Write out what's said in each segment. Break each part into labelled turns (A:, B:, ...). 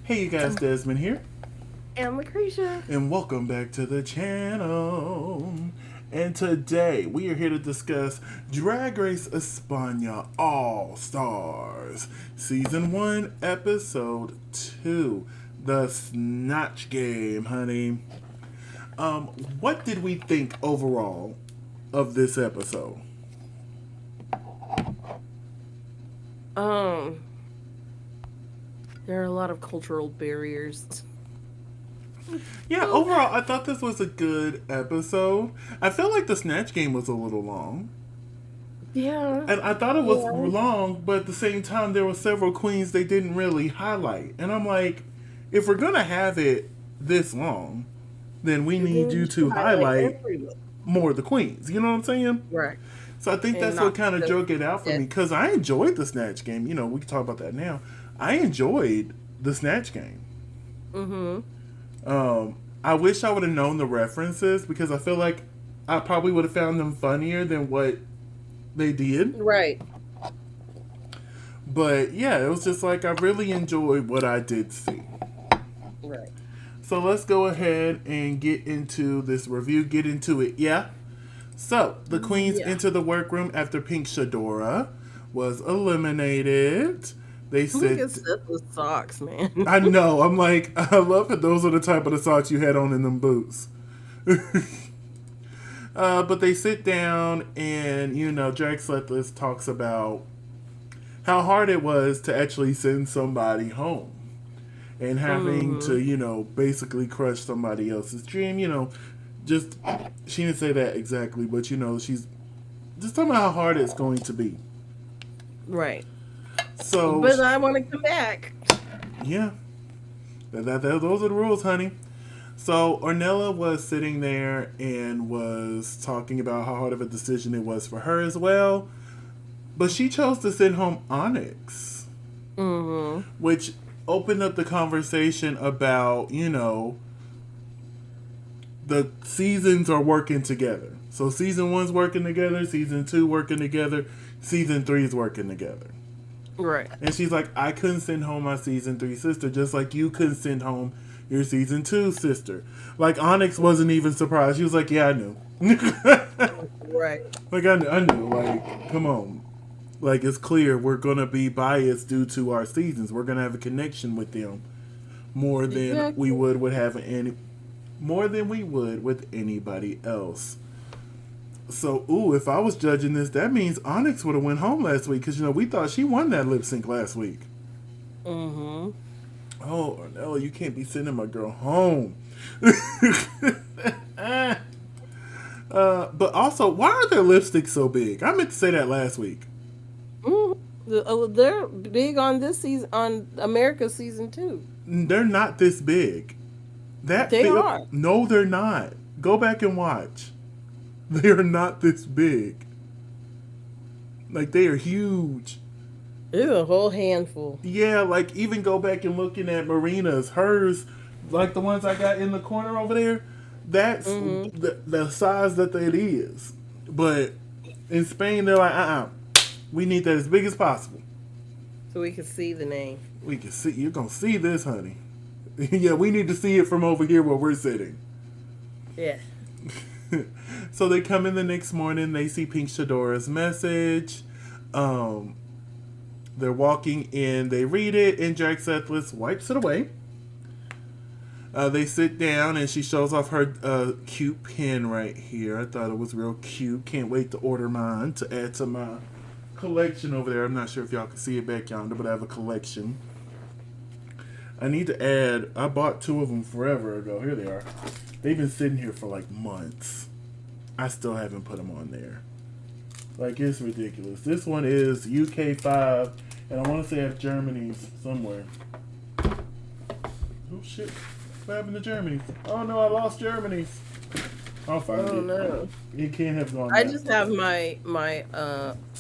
A: Hey you guys, Desmond here,
B: And LaCresha.
A: and welcome back to the channel. And today we are here to discuss Drag Race España All Stars, Season 1, Episode 2, the Snatch Game, honey. What did we think overall of this episode?
B: Um, there are a lot of cultural barriers.
A: Yeah, overall, I thought this was a good episode. I felt like the Snatch Game was a little long.
B: Yeah.
A: And I thought it was
B: Yeah.
A: long, but at the same time, there were several queens they didn't really highlight. And I'm like, if we're going to have it this long, then we need
B: Then
A: you
B: you
A: to
B: should highlight
A: highlight
B: everyone.
A: more of the queens. You know what I'm saying?
B: Right.
A: So I think
B: And
A: that's what
B: not
A: kind of
B: just
A: drove it out for me.
B: that.
A: Because I enjoyed the Snatch Game. You know, we can talk about that now. I enjoyed the Snatch Game.
B: Mm-hmm.
A: I wish I would have known the references because I feel like I probably would have found them funnier than what they did.
B: Right.
A: But yeah, it was just like I really enjoyed what I did see.
B: Right.
A: So let's go ahead and get into this review. Get into it, yeah? So, the queens
B: Yeah.
A: enter the workroom after Pink Shadora was eliminated. They
B: Look at
A: said,
B: Seth with socks, man.
A: I know, I'm like, I love that those are the type of the socks you had on in them boots. But they sit down and, you know, Drag Sletless talks about how hard it was to actually send somebody home and having to, you know, basically crush somebody else's dream. You know, just, she didn't say that exactly, but, you know, she's just talking about how hard it's going to be.
B: Right.
A: So,
B: But I want to come back.
A: yeah, those are the rules, honey. So Ornella was sitting there and was talking about how hard of a decision it was for her as well. But she chose to send home Onyx,
B: Mm-hmm.
A: which opened up the conversation about, you know, the seasons are working together. So season one's working together, season two working together, season three's working together.
B: Right.
A: And she's like, I couldn't send home my season three sister, just like you couldn't send home your season two sister. Like Onyx wasn't even surprised. She was like, yeah, I knew.
B: Right.
A: Like I knew. Like, come on. Like it's clear we're gonna be biased due to our seasons. We're gonna have a connection with them more than
B: Exactly.
A: we would more than we would with anybody else. So, if I was judging this, that means Onyx would have went home last week because you know we thought she won that lip sync last week.
B: Mm-hmm.
A: Oh, Ornella, you can't be sending my girl home. But also, why are their lipsticks so big? I meant to say that last week.
B: They're big on this season, on America's season 2.
A: They're not this big.
B: They are.
A: No, they're not. Go back and watch. They are not this big. Like they are huge.
B: It's a whole handful.
A: Yeah, like even go back and looking at Marina's, hers, like the ones I got in the corner over there. That's the size that it is. But in Spain, they're like, we need that as big as possible.
B: So we can see the name.
A: We can see, you're gonna see this, honey. Yeah, we need to see it from over here where we're sitting.
B: Yeah.
A: So they come in the next morning. They see Pink Shadora's message. They're walking in. They read it, and Drag Sethless wipes it away. They sit down, and she shows off her cute pen right here. I thought it was real cute. Can't wait to order mine to add to my collection over there. I'm not sure if y'all can see it back yonder, but I have a collection. I need to add. I bought 2 of them forever ago. Here they are. They've been sitting here for like months. I still haven't put them on there. Like, it's ridiculous. This one is UK 5, and I want to say I have Germany's somewhere. Oh, shit. What happened to Germany's? Oh, no, I lost Germany's. I'll find it.
B: Oh no.
A: It can't have gone
B: I
A: back.
B: just have my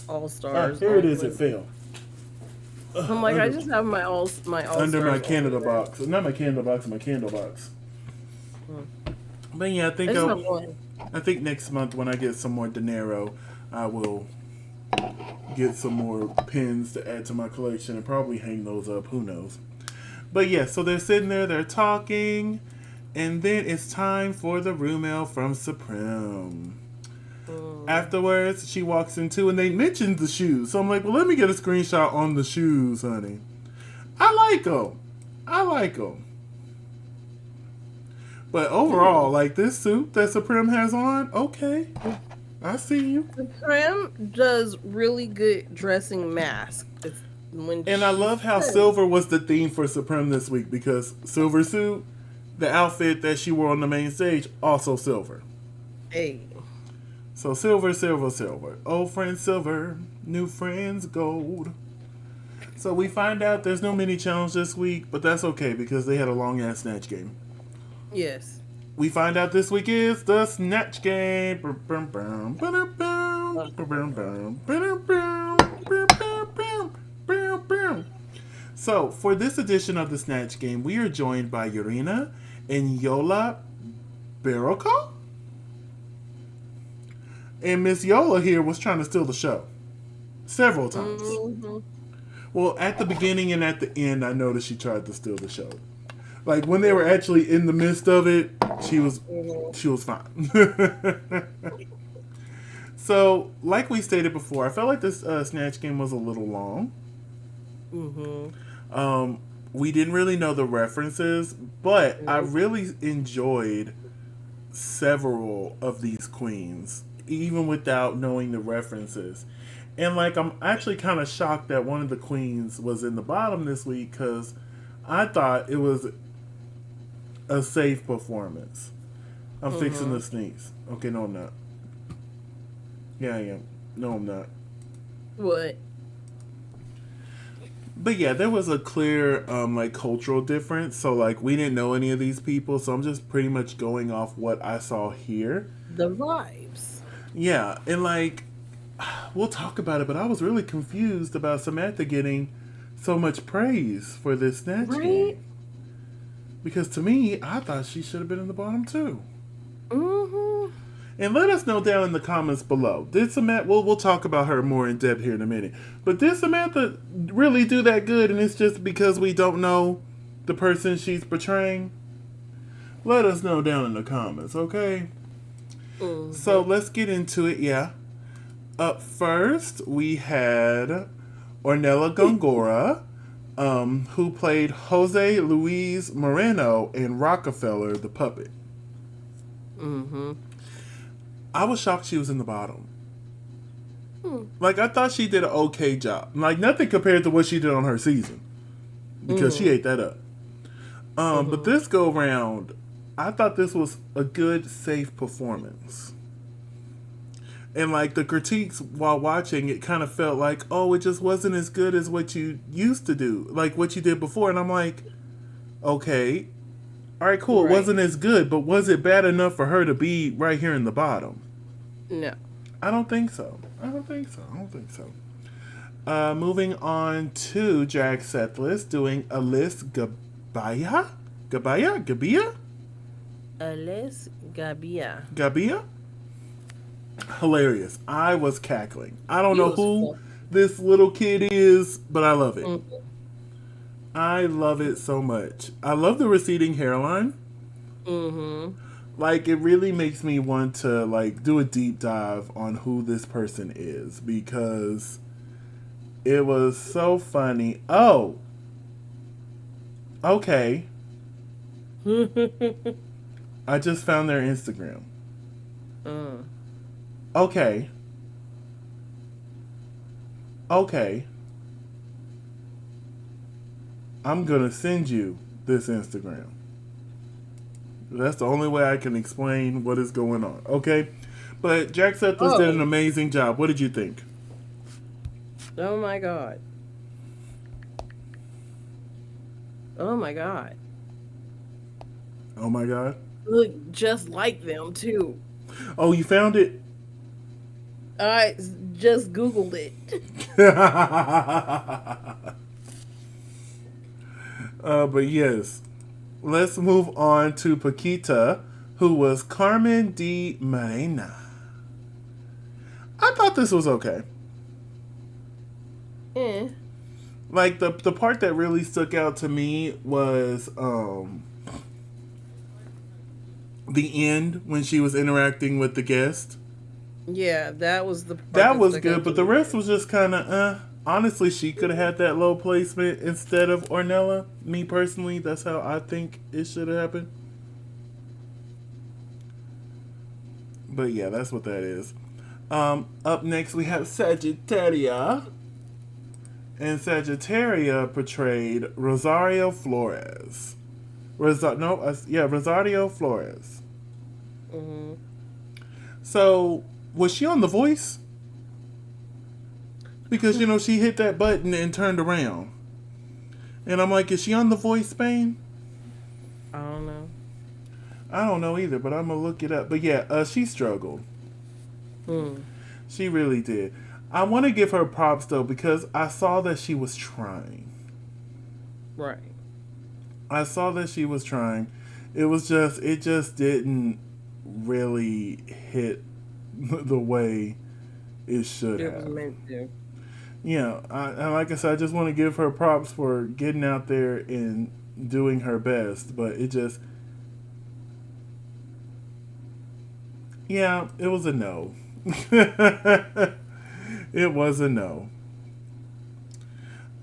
B: All
A: Ah,
B: Stars.
A: here it is. It fell.
B: I'm like, I just have my all
A: Under my
B: Stars
A: Canada
B: over there.
A: box. Not my Canada box, my candle box. But yeah,
B: I just have one.
A: I think next month when I get some more dinero, I will get some more pins to add to my collection and probably hang those up. Who knows? But yeah, so they're sitting there, they're talking, and then it's time for the room mail from Supreme. Afterwards, she walks into, and they mentioned the shoes. So I'm like, well, let me get a screenshot on the shoes, honey. I like them. I like them. But overall, like this suit that Supreme has on, okay, I see you.
B: Supreme does really good dressing masks.
A: And I love how silver was the theme for Supreme this week because silver suit, the outfit that she wore on the main stage, also silver.
B: Hey.
A: So silver, silver, silver. Old friends silver, new friends gold. So we find out there's no mini challenge this week, but that's okay because they had a long ass Snatch game.
B: Yes.
A: We find out this week is the Snatch game. So, for this edition of the Snatch game, we are joined by Urina and Yola Barroco. And Miss Yola here was trying to steal the show several times. Mm-hmm. Well, at the beginning and at the end, I noticed she tried to steal the show. Like when they were actually in the midst of it, she was fine. So, like we stated before, I felt like this Snatch game was a little long. Mm-hmm. We didn't really know the references, but I really enjoyed several of these queens, even without knowing the references. And like, I'm actually kind of shocked that one of the queens was in the bottom this week because I thought it was a safe performance. I'm fixing to sneeze. Okay, no, I'm not. Yeah, I am. No, I'm not.
B: What?
A: But yeah, there was a clear like cultural difference. So like we didn't know any of these people, so I'm just pretty much going off what I saw here.
B: The vibes.
A: Yeah, and like we'll talk about it, but I was really confused about Samantha getting so much praise for this Snatch game. Because to me, I thought she should have been in the bottom too. Mm-hmm. And let us know down in the comments below. Did Samantha, we'll talk about her more in depth here in a minute. But did Samantha really do that good and it's just because we don't know the person she's portraying? Let us know down in the comments, okay? Mm-hmm. So let's get into it, yeah. Up first, we had Ornella Gongora, who played Jose Luis Moreno in Rockefeller, the puppet. Mm-hmm. I was shocked she was in the bottom. Like, I thought she did an okay job. Like, nothing compared to what she did on her season. Because she ate that up. But this go round, I thought this was a good, safe performance. And, like, the critiques while watching, it kind of felt like, oh, it just wasn't as good as what you used to do. Like, what you did before. And I'm like, okay. All right, cool. Right. It wasn't as good, but was it bad enough for her to be right here in the bottom?
B: No.
A: I don't think so. Moving on to Drag Set List, doing Alice Gabia?
B: Alice Gabia.
A: Gabia? Hilarious. I was cackling. I don't know who this little kid is, but I love it. Mm-hmm. I love it so much. I love the receding hairline. Mm-hmm. Like, it really makes me want to, like, do a deep dive on who this person is because it was so funny. Oh. Okay. I just found their Instagram. Okay. I'm gonna send you this Instagram. That's the only way I can explain what is going on. Okay? But Jack Settlers did an amazing job. What did you think?
B: Oh my god. Oh my god.
A: Oh my god?
B: Look just like them too.
A: Oh, you found it?
B: I just Googled it.
A: But yes. Let's move on to Paquita, who was Carmen de Marena. I thought this was okay. Like the part that really stuck out to me was the end when she was interacting with the guest.
B: Yeah, that was the part
A: That
B: that
A: was
B: stuck
A: good,
B: out to
A: but the
B: me.
A: rest was just kind of. Honestly, she could have had that low placement instead of Ornella. Me personally, that's how I think it should have happened. But yeah, that's what that is. Up next, we have Sagittaria. And Sagittaria portrayed Rosario Flores. Rosario Flores.
B: Hmm.
A: So, was she on The Voice? Because, she hit that button and turned around. And I'm like, is she on The Voice, Spain?
B: I don't know.
A: I don't know either, but I'm going to look it up. But yeah, she struggled.
B: Hmm.
A: She really did. I want to give her props, though, because I saw that she was trying.
B: Right.
A: I saw that she was trying. It just didn't really hit the way it should
B: It was
A: have.
B: meant to.
A: Yeah, and like I said, I just want to give her props for getting out there and doing her best, but it just, yeah, it was a no. It was a no.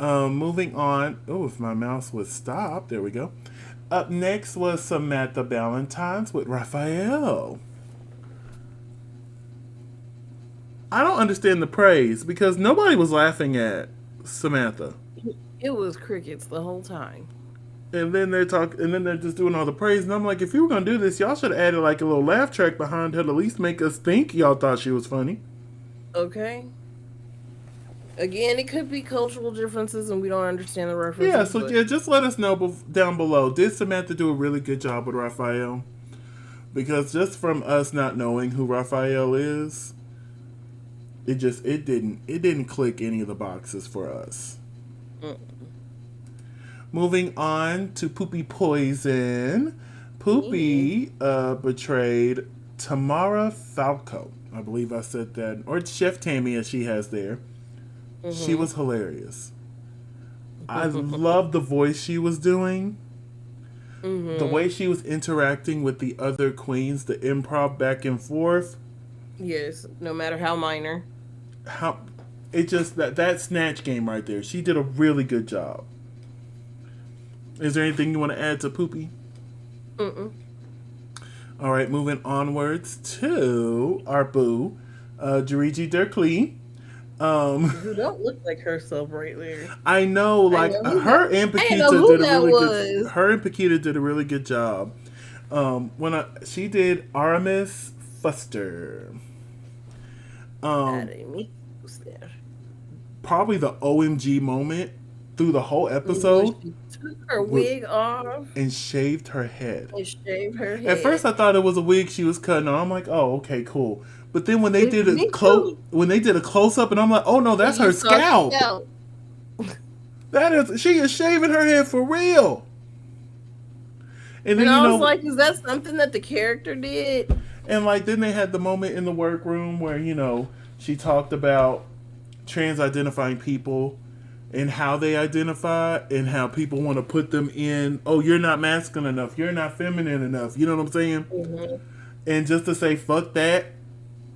A: Moving on. Oh, if my mouse would stop. There we go. Up next was Samantha Valentine's with Raphael. I don't understand the praise because nobody was laughing at Samantha.
B: It was crickets the whole time.
A: And then they're just doing all the praise, and I'm like, if you were gonna do this, y'all should have added like a little laugh track behind her to at least make us think y'all thought she was funny.
B: Okay. Again, it could be cultural differences and we don't understand the references.
A: Yeah, so yeah, just let us know down below. Did Samantha do a really good job with Raphael? Because just from us not knowing who Raphael is, it didn't click any of the boxes for us.
B: Mm.
A: Moving on to Poopy Poison. Poopy betrayed Tamara Falco. I believe I said that. Or Chef Tammy, as she has there. Mm-hmm. She was hilarious. I love the voice she was doing. Mm-hmm. The way she was interacting with the other queens, the improv back and forth.
B: Yes, no matter how minor.
A: It just, that Snatch game right there. She did a really good job. Is there anything you want to add to Poopy?
B: Mm-mm.
A: All right, moving onwards to our boo, Jariji Derklee.
B: Who don't look like herself right there.
A: I know, like her and Paquita did a really good. Her and Paquita did a really good job. She did Aramis Fuster. Probably the OMG moment through the whole episode.
B: She took her wig off
A: and shaved her head.
B: At
A: first, I thought it was a wig she was cutting on. I'm like, oh, okay, cool. But then when they did a close up, and I'm like, oh no, that's her scalp. She is shaving her head for real.
B: And then I was like, is that something that the character did?
A: And like then they had the moment in the workroom where she talked about trans-identifying people and how they identify and how people want to put them in. Oh, you're not masculine enough. You're not feminine enough. You know what I'm saying? Mm-hmm. And just to say, fuck that.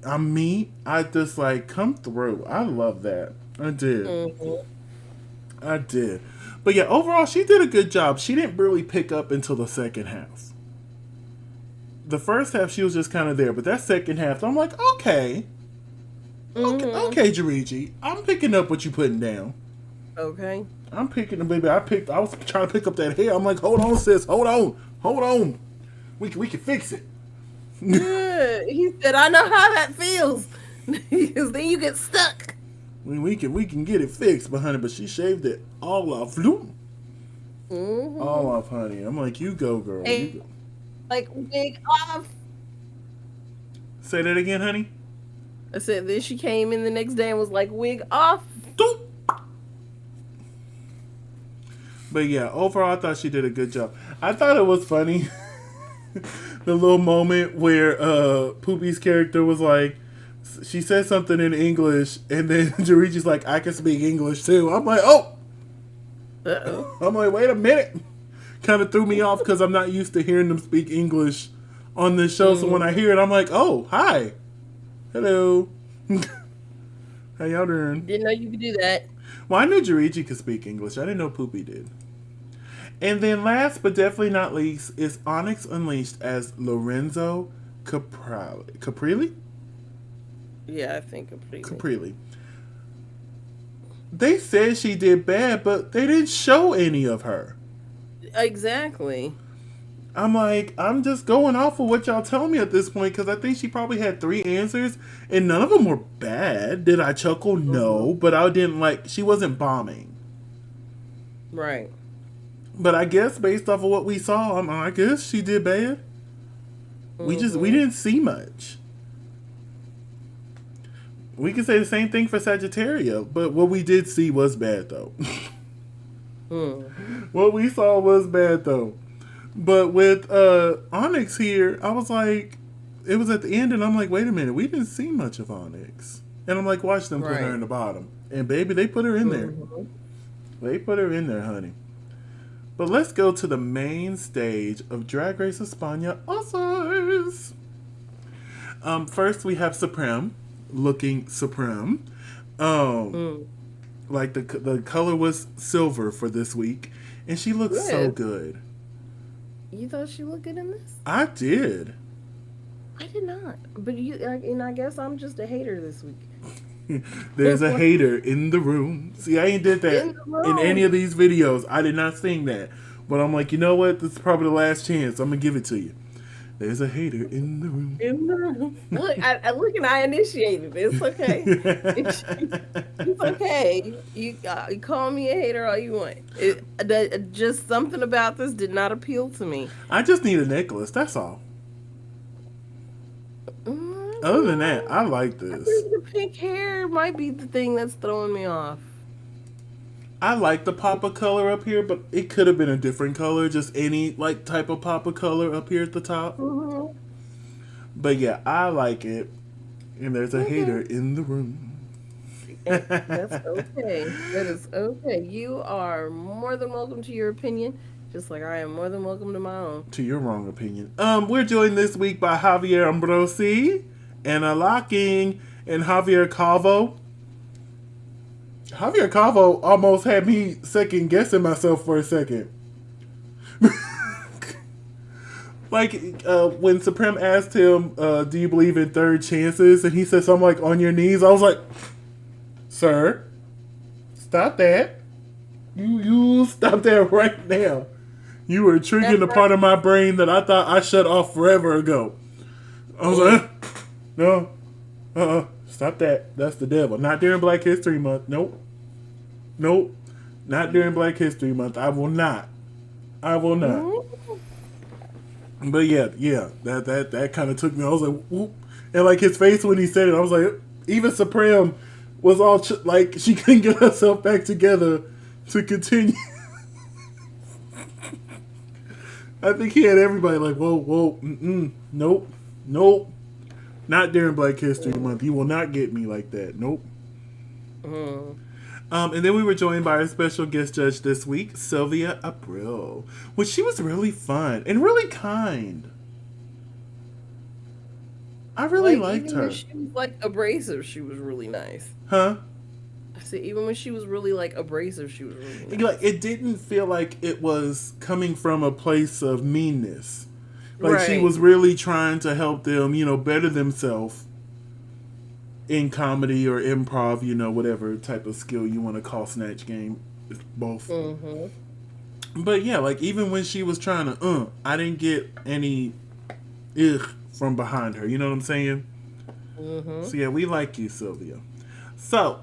A: I'm me. I just like come through. I love that. I did. Mm-hmm. I did. But yeah, overall, she did a good job. She didn't really pick up until the second half. The first half, she was just kind of there. But that second half, I'm like, okay. Mm-hmm. Okay, Jariji. I'm picking up what you're putting down.
B: Okay.
A: I'm picking up, baby. I was trying to pick up that hair. I'm like, hold on, sis. Hold on. We can fix it.
B: Yeah, he said, I know how that feels. Because then you get stuck.
A: We can get it fixed, but honey, but she shaved it all off. Mm-hmm. All off, honey. I'm like, you go, girl.
B: Hey,
A: you go.
B: Like, wig off.
A: Say that again, honey.
B: I said, then she came in the next day and was like, wig off. Doop.
A: But yeah, overall, I thought she did a good job. I thought it was funny. The little moment where Poopy's character was like, she said something in English, and then Jariji's like, I can speak English too. I'm like, oh,
B: Uh-oh.
A: I'm like, wait a minute. Kind of threw me off because I'm not used to hearing them speak English on this show. So when I hear it, I'm like, oh, hi. Hello. How y'all doing?
B: Didn't know you could do that.
A: Well, I knew Jirichi could speak English. I didn't know Poopy did. And then last but definitely not least is Onyx Unleashed as Lorenzo Caprilli?
B: Yeah, I think
A: Caprilli. They said she did bad, but they didn't show any of her.
B: Exactly.
A: I'm like, I'm just going off of what y'all tell me at this point because I think she probably had 3 answers and none of them were bad. Did I chuckle? No, but I didn't she wasn't bombing.
B: Right.
A: But I guess based off of what we saw, I guess she did bad. We didn't see much. We can say the same thing for Sagittaria, but what we did see was bad though. What we saw was bad though. But with Onyx here, I was like, it was at the end, and I'm like, wait a minute, we didn't see much of Onyx. And I'm like, watch them put her in the bottom. And baby, they put her in there. They put her in there, honey. But let's go to the main stage of Drag Race España Authors. First, we have Supreme, looking supreme. Like the color was silver for this week, and she looks so good.
B: You thought she looked good in this?
A: I did.
B: I did not. But and I guess I'm just a hater this week.
A: There's a hater in the room. See, I ain't did that in any of these videos. I did not sing that. But I'm like, you know what? This is probably the last chance. I'm going to give it to you. There's a hater in the room.
B: In the room. Look, I initiated it. It's okay. It's okay. You call me a hater all you want. Just something about this did not appeal to me.
A: I just need a necklace. That's all. Other than that, I like this.
B: I think the pink hair might be the thing that's throwing me off.
A: I like the pop of color up here, but it could have been a different color. Just any type of pop of color up here at the top. But yeah, I like it. And there's a hater in the room.
B: That's okay. That is okay. You are more than welcome to your opinion, just like I am more than welcome to my own.
A: To your wrong opinion. We're joined this week by Javier Ambrosi, Anna Locking, and Javier Calvo. Javier Calvo almost had me second guessing myself for a second. When Supreme asked him, do you believe in third chances? And he said something like, on your knees. I was like, sir, stop that. You stop that right now. You were triggering the part of my brain that I thought I shut off forever ago. I was like, no, stop that. That's the devil. Not during Black History Month. Nope. Not during Black History Month. I will not. But yeah, that kind of took me. I was like, whoop. And his face when he said it, I was like, even Supreme was all she couldn't get herself back together to continue. I think he had everybody like, whoa, nope. Not during Black History Month. You will not get me like that. Nope. And then we were joined by our special guest judge this week, Sylvia Abril, which she was really fun and really kind. I really liked her.
B: When she was abrasive, she was really nice.
A: Huh?
B: I said even when she was really abrasive, she was really nice.
A: It didn't feel like it was coming from a place of meanness. She was really trying to help them, better themselves in comedy or improv, whatever type of skill you want to call Snatch Game. It's both. But yeah, even when she was trying to, I didn't get any from behind her. You know what I'm saying? So yeah, we like you, Sylvia. So,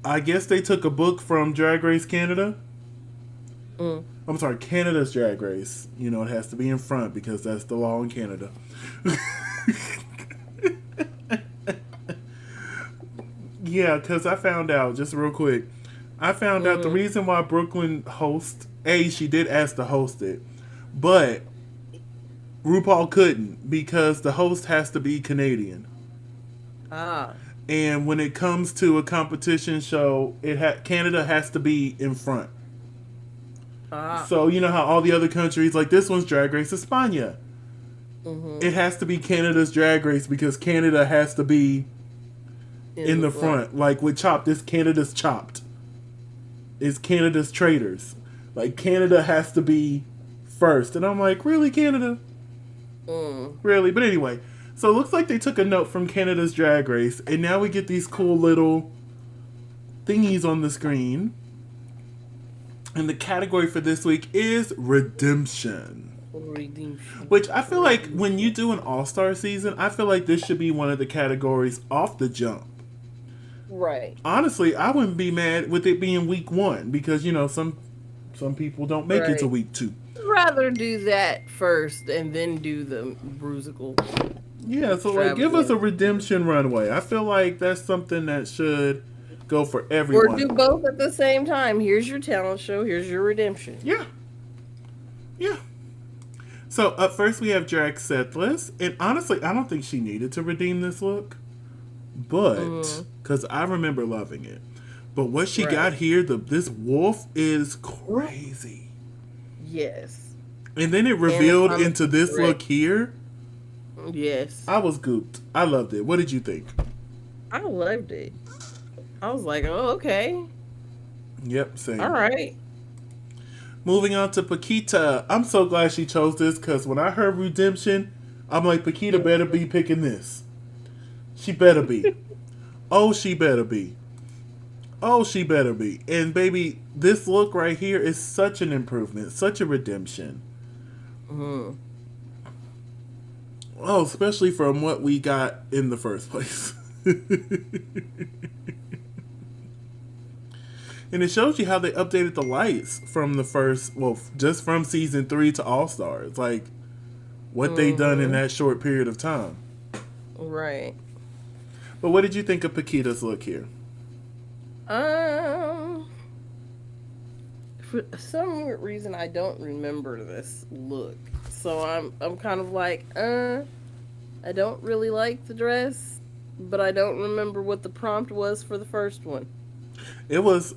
A: I guess they took a book from Drag Race Canada. I'm sorry, Canada's Drag Race. It has to be in front because that's the law in Canada. Yeah, because I found out, just real quick, out the reason why Brooklyn hosts, she did ask to host it, but RuPaul couldn't because the host has to be Canadian. And when it comes to a competition show, Canada has to be in front.
B: Ah.
A: So you know how all the other countries, like this one's Drag Race España. It has to be Canada's Drag Race because Canada has to be in the front. Like with Chopped, it's Canada's Chopped. It's Canada's Traders. Like Canada has to be first. And I'm like, really, Canada? Really? But anyway, so it looks like they took a note from Canada's Drag Race, and now we get these cool little thingies on the screen. And the category for this week is Redemption. Which I feel like when you do an all-star season, I feel like this should be one of the categories off the jump.
B: Right.
A: Honestly, I wouldn't be mad with it being week 1 because, you know, some people don't make it to week 2.
B: I'd rather do that first and then do the bruisical.
A: Yeah, so like give us a redemption runway. I feel like that's something that should go for everyone.
B: Or do both at the same time. Here's your talent show. Here's your redemption.
A: Yeah. Yeah. So up first we have Drag Sethless, and honestly, I don't think she needed to redeem this look, but because I remember loving it. But what she got here, this wolf is crazy.
B: Yes.
A: And then it revealed into this look here.
B: Yes.
A: I was gooped. I loved it. What did you think?
B: I loved it. I was like, oh, okay.
A: Yep, same.
B: All right.
A: Moving on to Paquita. I'm so glad she chose this because when I heard Redemption, I'm like, Paquita better be picking this. She better be. Oh, she better be. Oh, she better be. And baby, this look right here is such an improvement, such a redemption. Oh, especially from what we got in the first place. And it shows you how they updated the lights from the first, well, just from season 3 to All Stars. Like, what they done in that short period of time.
B: Right.
A: But what did you think of Paquita's look here?
B: For some weird reason, I don't remember this look. So I'm kind of like, I don't really like the dress, but I don't remember what the prompt was for the first one.
A: It was,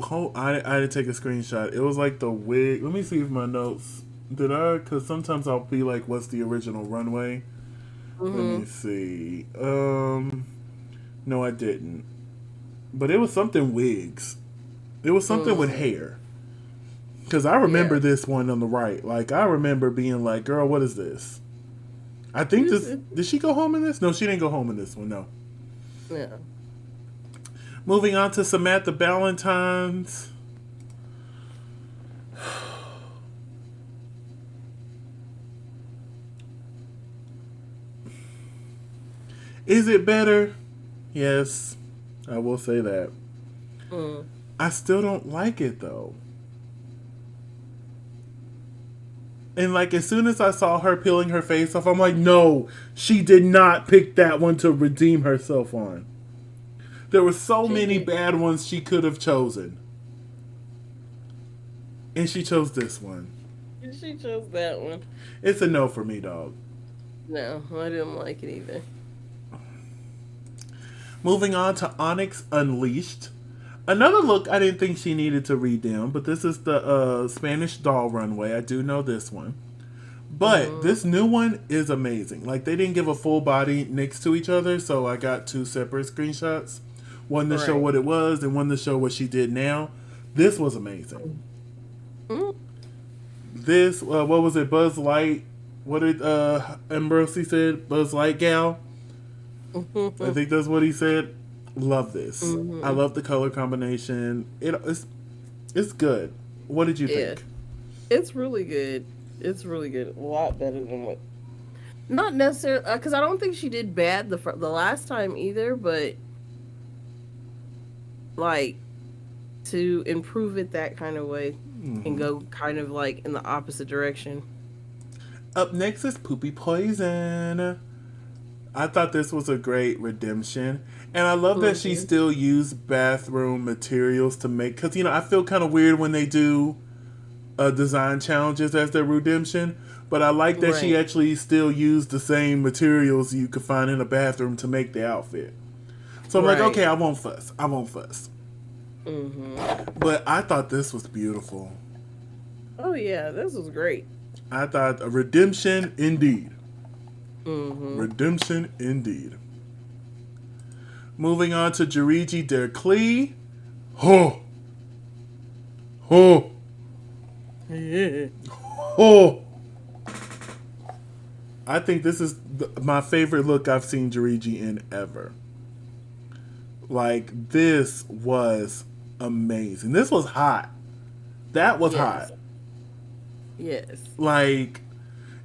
A: I had to take a screenshot. It was like the wig. Let me see if my notes, did I? Because sometimes I'll be like, what's the original runway? Let me see. No, I didn't. But it was something wigs. It was something with hair. Because I remember this one on the right. Like, I remember being like, girl, what is this? I think this, did she go home in this? No, she didn't go home in this one, no.
B: Yeah.
A: Moving on to Samantha Ballantyne's. Is it better? Yes, I will say that. I still don't like it though. And like as soon as I saw her peeling her face off, I'm like, no, she did not pick that one to redeem herself on. There were so many bad ones she could have chosen. And she chose this one.
B: She chose that one.
A: It's a no for me, dog.
B: No, I didn't like it either.
A: Moving on to Onyx Unleashed. Another look I didn't think she needed to redeem, but this is the Spanish doll runway. I do know this one. But this new one is amazing. Like, they didn't give a full body next to each other, so I got 2 separate screenshots. One to show what it was and one to show what she did now. This was amazing. This, what was it, Buzz Light? What did Ambrosi said? Buzz Light gal? I think that's what he said. Love this. I love the color combination. It's good. What did you think?
B: It's really good. It's really good. A lot better than what. Not necessarily because I don't think she did bad the last time either, but like to improve it that kind of way and go kind of like in the opposite direction.
A: Up next is Poopy Poison. I thought this was a great redemption. And I love that she still used bathroom materials to make... Because, you know, I feel kind of weird when they do design challenges as their redemption. But I like that she actually still used the same materials you could find in a bathroom to make the outfit. So I'm like, okay, I won't fuss. I won't fuss. But I thought this was beautiful.
B: Oh yeah, this was great.
A: I thought a redemption indeed.
B: Mm-hmm.
A: Redemption indeed. Moving on to Jiriji Derklee. Oh, oh, oh. I think this is my favorite look I've seen Jiriji in ever. Like, this was amazing. This was hot. That was hot.
B: Yes. Yes.
A: Like,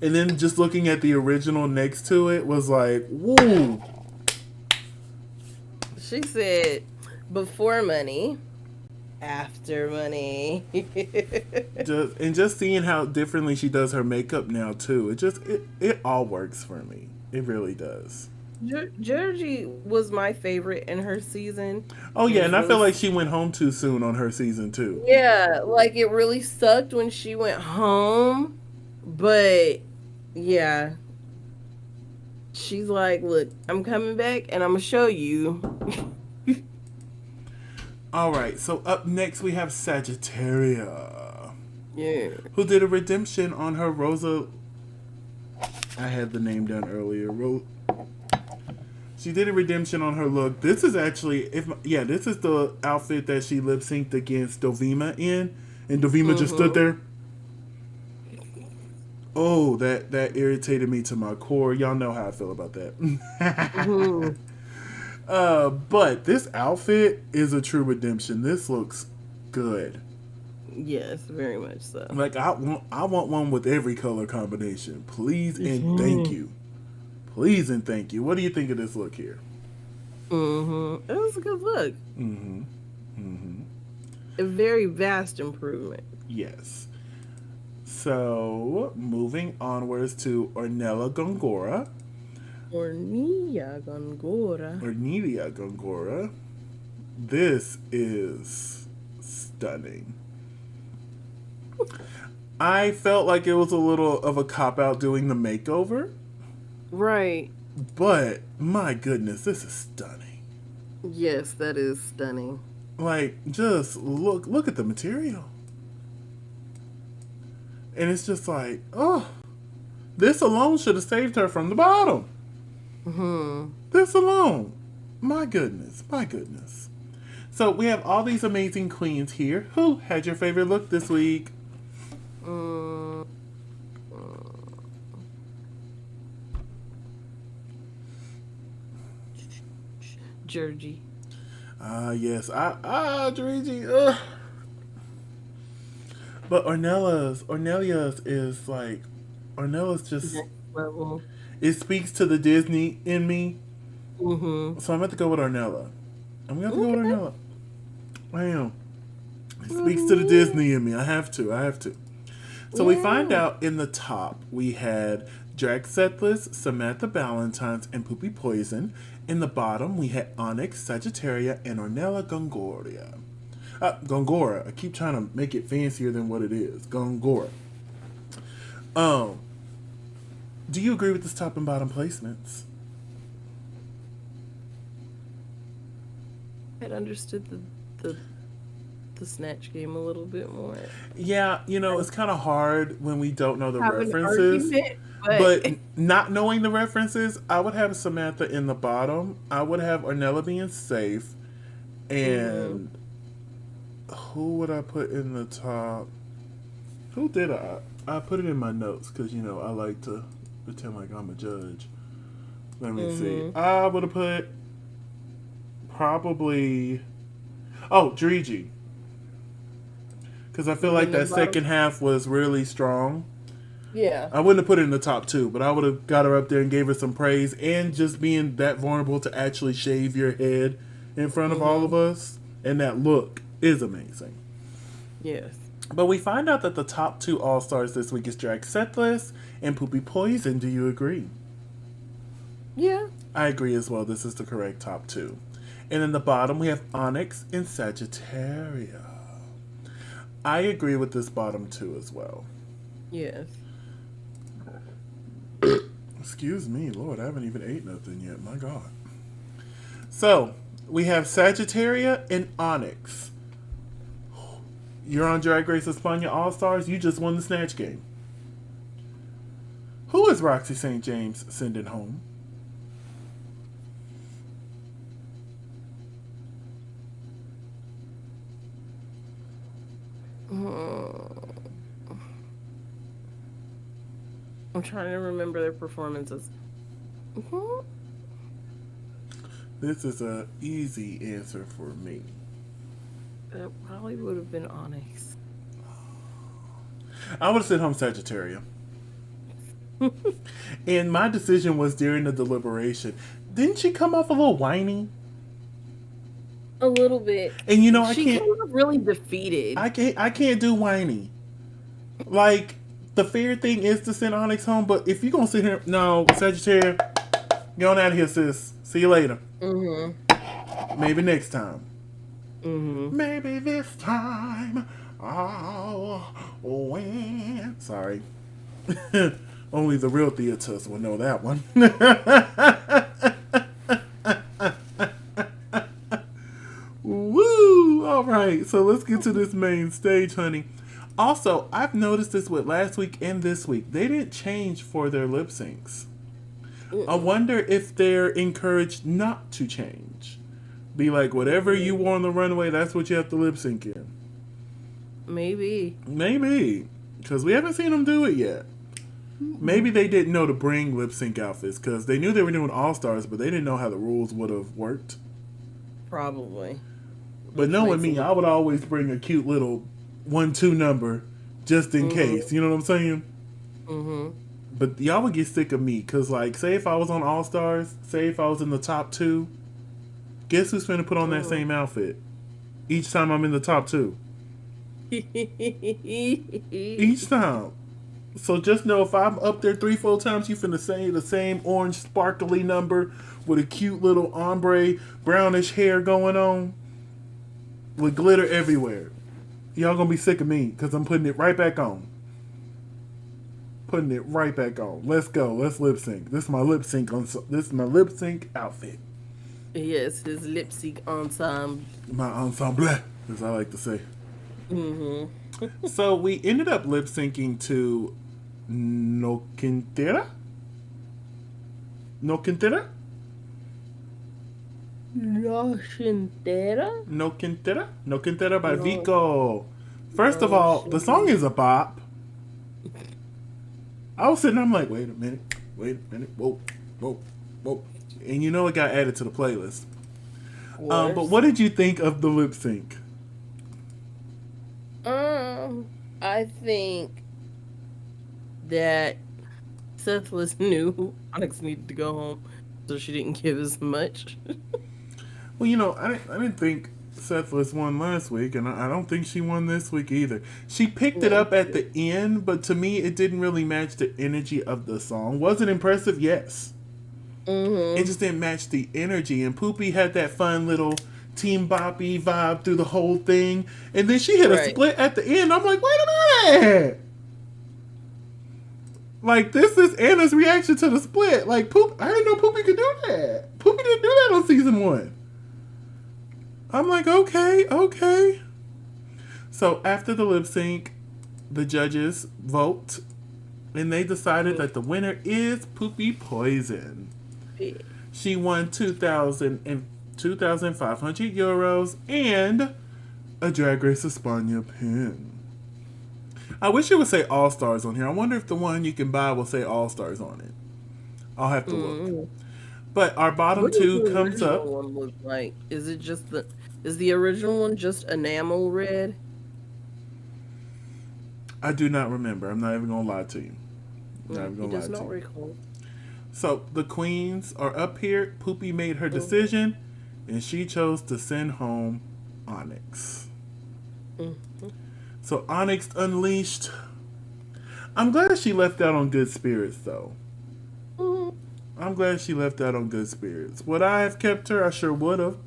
A: and then just looking at the original next to it was like, woo.
B: She said, "Before money, after money."
A: Just seeing how differently she does her makeup now too. It all works for me. It really does.
B: Georgie was my favorite in her season.
A: Oh
B: It
A: yeah,
B: was
A: and I
B: really,
A: feel like she went home too soon on her season too.
B: yeah, like it really sucked when she went home. But yeah, she's like, "Look, I'm coming back and I'm gonna show you."
A: All right, so up next we have Sagittaria,
B: Yeah.
A: who did a redemption on her Rosa. I had the name down earlier. She did a redemption on her look. This is actually, this is the outfit that she lip synced against Dovima in, and Dovima just stood
B: Mm-hmm.
A: there. Oh, that irritated me to my core. Y'all know how I feel about that.
B: Mm-hmm.
A: But this outfit is a true redemption. This looks good.
B: Yes, very much so.
A: Like, I want one with every color combination. Please and thank
B: Mm-hmm.
A: you. Please and thank you. What do you think of this look here?
B: It was a good look.
A: Mm-hmm. Mm-hmm.
B: A very vast improvement.
A: Yes. So, moving onwards to Ornella Gongora,
B: Ornia Gongora.
A: or Nidia Gongora. This is stunning. I felt like it was a little of a cop out doing the makeover,
B: Right.
A: but my goodness, this is stunning.
B: Yes, that is stunning.
A: Like, just look at the material. And it's just like, oh, this alone should have saved her from the bottom.
B: Hmm.
A: This alone. My goodness, my goodness. So we have all these amazing queens here. Who had your favorite look this week?
B: Mm, Georgie.
A: Yes. Doriji. But Ornelia's is like, Ornelia's just,
B: Next level.
A: it speaks to the Disney in me.
B: Mm-hmm.
A: So I'm going to go with Ornella. I'm going to go with
B: Okay.
A: Ornella. I am. It speaks to the Disney in me. I have to. So we find
B: Yeah.
A: out in the top we had Draxethless, Samantha Ballantynes, and Poopy Poison. In the bottom we had Onyx, Sagittaria, and Ornella Gongoria. Gongora. I keep trying to make it fancier than what it is. Gongora. Um, do you agree with this top and bottom placements?
B: I'd understood the the snatch game a little bit more.
A: Yeah, it's kind of hard when we don't know the
B: Have an
A: references.
B: argument,
A: But
B: but
A: not knowing the references, I would have Samantha in the bottom. I would have Ornella being safe.
B: Mhm.
A: And who would I put in the top? Who did I? I put it in my notes because, I like to pretend like I'm a judge. Let me see.
B: Mhm.
A: I would have put probably. Oh, Drigi. Because I feel like
B: In the
A: that
B: bottom.
A: second half was really strong.
B: Yeah.
A: I wouldn't have put it in the top two, but I would have got her up there and gave her some praise, and just being that vulnerable to actually shave your head in front of all of
B: Mhm.
A: us, and that look is amazing.
B: Yes.
A: But we find out that the top two All Stars this week is Draxethless and Poopy Poison. Do you agree?
B: Yeah.
A: I agree as well. This is the correct top two. And in the bottom, we have Onyx and Sagittaria. I agree with this bottom two as well.
B: Yes.
A: Excuse me, Lord, I haven't even ate nothing yet. My God. So, we have Sagittaria and Onyx. You're on Drag Race España All Stars. You just won the Snatch game. Who is Roxy St. James sending home?
B: I'm trying to remember their performances.
A: This is an easy answer for me.
B: It probably would have been Onyx.
A: I would have sent home Sagittarius. And my decision was during the deliberation. Didn't she come off a little whiny?
B: A little bit.
A: And you know,
B: she came off really defeated.
A: I can't do whiny. Like, the fair thing is to send Onyx home, but if you're gonna sit here, no, Sagittarius, get on out of here, sis. See you later. Maybe next time. Maybe this time I'll win. Sorry. Only the real theaters will know that one. Woo! Alright, so let's get to this main stage, honey. Also, I've noticed this with last week and this week. They didn't change for their lip syncs. I wonder if they're encouraged not to change. Be like, whatever you wore on the runway, that's what you have to lip sync in. Maybe. Because we haven't seen them do it yet. Maybe they didn't know to bring lip sync outfits because they knew they were doing All Stars, but they didn't know how the rules would have worked.
B: Probably.
A: But knowing me, I would always bring a cute little 1-2 number just in case. You know what I'm saying? But y'all would get sick of me because, like, say if I was on All Stars, say if I was in the top 2, guess who's finna put on that same outfit each time I'm in the top 2? Each time. So just know if I'm up there 3-4 times, you finna say the same orange sparkly number with a cute little ombre brownish hair going on with glitter everywhere. Y'all gonna be sick of me because I'm putting it right back on. Let's go. Let's lip sync. This is my lip sync outfit.
B: Yes, his lip sync ensemble.
A: My ensemble, as I like to say. So we ended up lip syncing to No Quintera?
B: No Quintera
A: by Vico. First of all, the song is a bop. I was sitting there, I'm like, wait a minute. Whoa. And you know it got added to the playlist. But what did you think of the lip sync?
B: I think that Sethless knew Onyx needed to go home, so she didn't give as much.
A: Well, you know, I didn't think Sethless won last week, and I don't think she won this week either. She picked it up at the end, but to me, it didn't really match the energy of the song. Was it impressive? Yes. It just didn't match the energy, and Poopy had that fun little Team Boppy vibe through the whole thing, and then she hit a split at the end. I'm like, wait a minute! Like, this is Anna's reaction to the split. Like, I didn't know Poopy could do that. Poopy didn't do that on season 1. I'm like, okay. So after the lip sync, the judges vote, and they decided that the winner is Poopy Poison. She won 2,500 euros and a Drag Race España pin. I wish it would say All Stars on here. I wonder if the one you can buy will say All Stars on it. I'll have to look. But our bottom two comes up.
B: What does the original one look like? Is it just is the original one just enamel red?
A: I do not remember. I'm not even gonna lie to you.
B: He does not recall.
A: So the queens are up here. Poopy made her decision, and she chose to send home Onyx. So Onyx unleashed. I'm glad she left out on good spirits, though. I'm glad she left out on good spirits. Would I have kept her? I sure would have.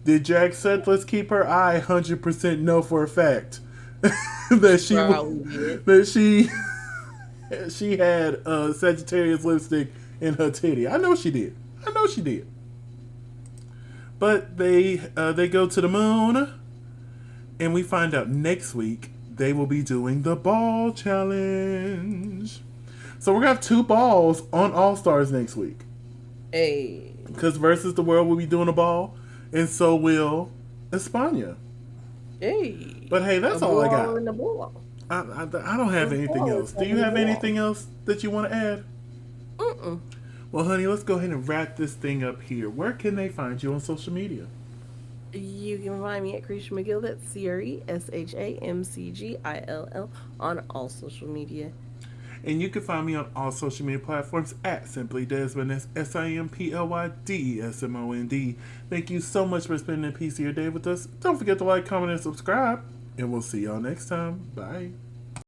A: Did Jack Settlers keep her? I 100% know for a fact that she had Sagittarius lipstick in her titty. I know she did. But they go to the moon, And we find out next week they will be doing the ball challenge. So we're going to have 2 balls on All Stars next week.
B: Hey.
A: Because Versus the World will be doing a ball, and so will España.
B: Hey.
A: But hey, that's all I got. I don't have anything else. Do you have anything else that you want to add?
B: Mm-mm.
A: Well, honey, let's go ahead and wrap this thing up here. Where can they find you on social media?
B: You can find me at CRESHAMcGill. That's CRESHAMCGILL on all social media.
A: And you can find me on all social media platforms at Simply Desmond. That's SIMPLYDESMOND. Thank you so much for spending a piece of your day with us. Don't forget to like, comment, and subscribe. And we'll see y'all next time. Bye.